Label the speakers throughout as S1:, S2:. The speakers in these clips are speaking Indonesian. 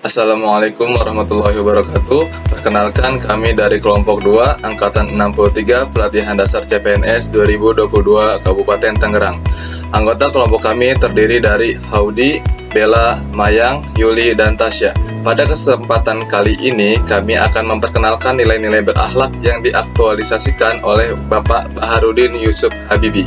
S1: Assalamualaikum warahmatullahi wabarakatuh. Perkenalkan, kami dari kelompok 2 Angkatan 63 Pelatihan Dasar CPNS 2022 Kabupaten Tangerang. Anggota kelompok kami terdiri dari Haudi, Bella, Mayang, Yuli, dan Tasya. Pada kesempatan kali ini, kami akan memperkenalkan nilai-nilai berakhlak yang diaktualisasikan oleh Bapak Baharudin Yusuf Habibi.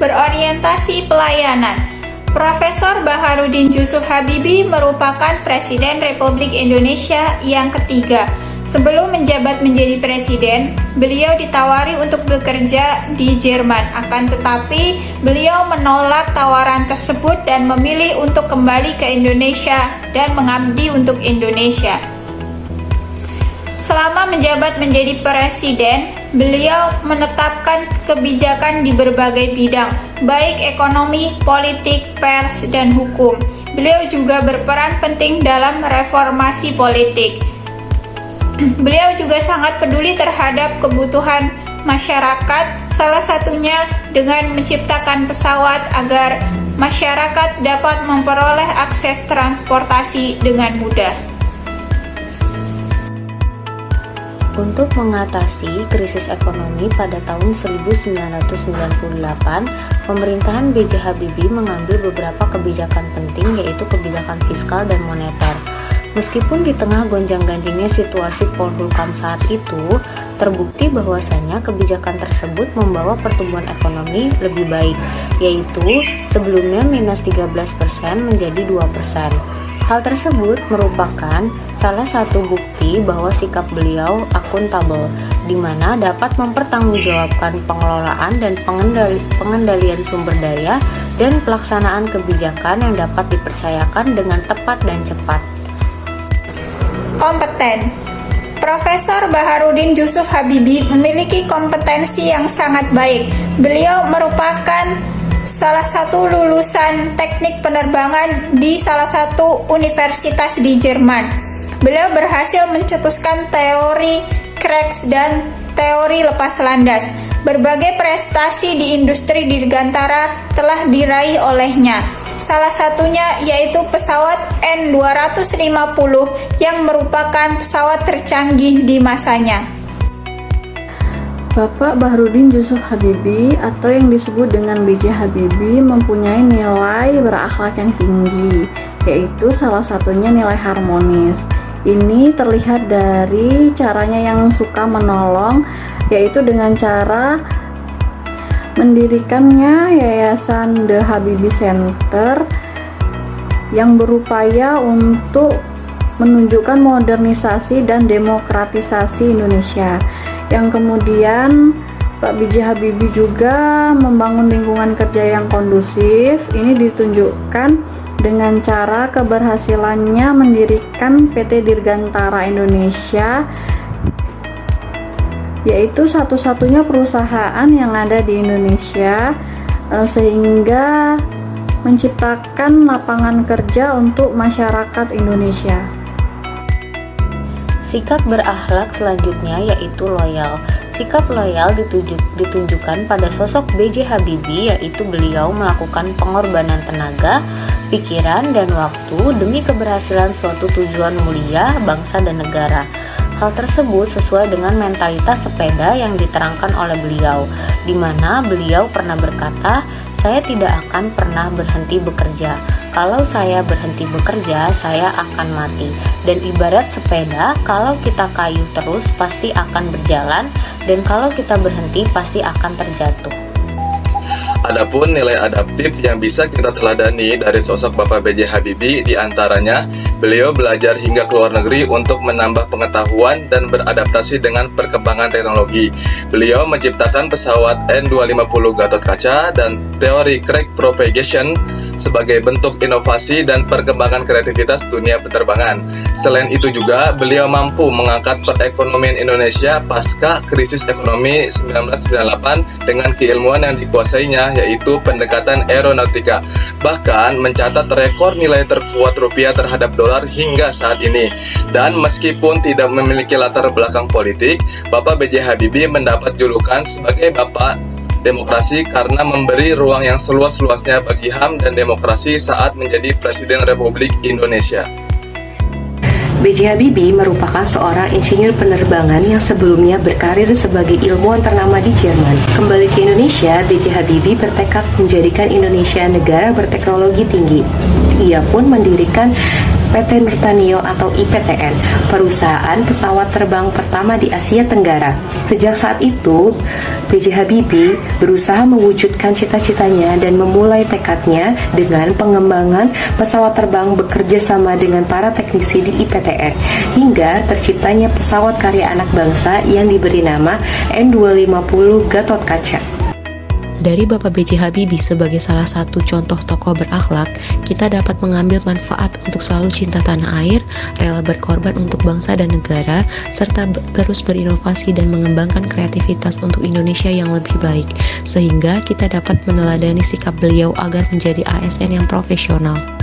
S2: Berorientasi pelayanan. Profesor Baharudin Yusuf Habibi merupakan Presiden Republik Indonesia yang ketiga. Sebelum menjabat menjadi presiden, beliau ditawari untuk bekerja di Jerman. Akan tetapi, beliau menolak tawaran tersebut dan memilih untuk kembali ke Indonesia dan mengabdi untuk Indonesia. Selama menjabat menjadi presiden, beliau menetapkan kebijakan di berbagai bidang, baik ekonomi, politik, pers, dan hukum. Beliau juga berperan penting dalam reformasi politik. Beliau juga sangat peduli terhadap kebutuhan masyarakat, salah satunya dengan menciptakan pesawat agar masyarakat dapat memperoleh akses transportasi dengan mudah.
S3: Untuk mengatasi krisis ekonomi pada tahun 1998, pemerintahan B.J. Habibie mengambil beberapa kebijakan penting, yaitu kebijakan fiskal dan moneter. Meskipun di tengah gonjang-ganjingnya situasi Polhukam saat itu, terbukti bahwasannya kebijakan tersebut membawa pertumbuhan ekonomi lebih baik, yaitu sebelumnya minus 13% menjadi 2%. Hal tersebut merupakan salah satu bukti bahwa sikap beliau akuntabel, di mana dapat mempertanggungjawabkan pengelolaan dan pengendalian sumber daya dan pelaksanaan kebijakan yang dapat dipercayakan dengan tepat dan cepat.
S2: Kompeten. Profesor Baharudin Yusuf Habibi memiliki kompetensi yang sangat baik. Beliau merupakan salah satu lulusan teknik penerbangan di salah satu universitas di Jerman. Beliau berhasil mencetuskan teori Krebs dan teori lepas landas. Berbagai prestasi di industri dirgantara telah diraih olehnya. Salah satunya yaitu pesawat N250 yang merupakan pesawat tercanggih di masanya.
S4: Bapak Baharudin Yusuf Habibi atau yang disebut dengan B.J. Habibie mempunyai nilai berakhlak yang tinggi, yaitu salah satunya nilai harmonis. Ini terlihat dari caranya yang suka menolong, yaitu dengan cara mendirikannya Yayasan The Habibie Center yang berupaya untuk menunjukkan modernisasi dan demokratisasi Indonesia. Yang kemudian Pak B.J. Habibie juga membangun lingkungan kerja yang kondusif. Ini ditunjukkan dengan cara keberhasilannya mendirikan PT Dirgantara Indonesia, yaitu satu-satunya perusahaan yang ada di Indonesia, sehingga menciptakan lapangan kerja untuk masyarakat Indonesia.
S3: Sikap berakhlak selanjutnya yaitu loyal. Sikap loyal ditunjukkan pada sosok B.J. Habibie, yaitu beliau melakukan pengorbanan tenaga, pikiran, dan waktu demi keberhasilan suatu tujuan mulia bangsa dan negara. Hal tersebut sesuai dengan mentalitas sepeda yang diterangkan oleh beliau, di mana beliau pernah berkata, "Saya tidak akan pernah berhenti bekerja. Kalau saya berhenti bekerja, saya akan mati." Dan ibarat sepeda, kalau kita kayu terus pasti akan berjalan, dan kalau kita berhenti pasti akan terjatuh.
S1: Adapun nilai adaptif yang bisa kita teladani dari sosok Bapak B.J. Habibie diantaranya, beliau belajar hingga ke luar negeri untuk menambah pengetahuan dan beradaptasi dengan perkembangan teknologi. Beliau menciptakan pesawat N250 Gatot Kaca dan teori crack propagation sebagai bentuk inovasi dan perkembangan kreativitas dunia penerbangan. Selain itu juga, beliau mampu mengangkat perekonomian Indonesia pasca krisis ekonomi 1998 dengan keilmuan yang dikuasainya, yaitu pendekatan aeronautika. Bahkan mencatat rekor nilai terkuat rupiah terhadap dolar hingga saat ini. Dan meskipun tidak memiliki latar belakang politik, Bapak B.J. Habibie mendapat julukan sebagai Bapak demokrasi karena memberi ruang yang seluas-luasnya bagi HAM dan demokrasi saat menjadi Presiden Republik Indonesia.
S5: B.J. Habibie merupakan seorang insinyur penerbangan yang sebelumnya berkarir sebagai ilmuwan ternama di Jerman. Kembali ke Indonesia, B.J. Habibie bertekad menjadikan Indonesia negara berteknologi tinggi. Ia pun mendirikan PT Nurtanio atau IPTN, perusahaan pesawat terbang pertama di Asia Tenggara. Sejak saat itu, B.J. Habibie berusaha mewujudkan cita-citanya dan memulai tekadnya dengan pengembangan pesawat terbang bekerja sama dengan para teknisi di IPTN, hingga terciptanya pesawat karya anak bangsa yang diberi nama N250 Gatot-Kaca.
S6: Dari Bapak B.J. Habibie sebagai salah satu contoh tokoh berakhlak, kita dapat mengambil manfaat untuk selalu cinta tanah air, rela berkorban untuk bangsa dan negara, serta terus berinovasi dan mengembangkan kreativitas untuk Indonesia yang lebih baik, sehingga kita dapat meneladani sikap beliau agar menjadi ASN yang profesional.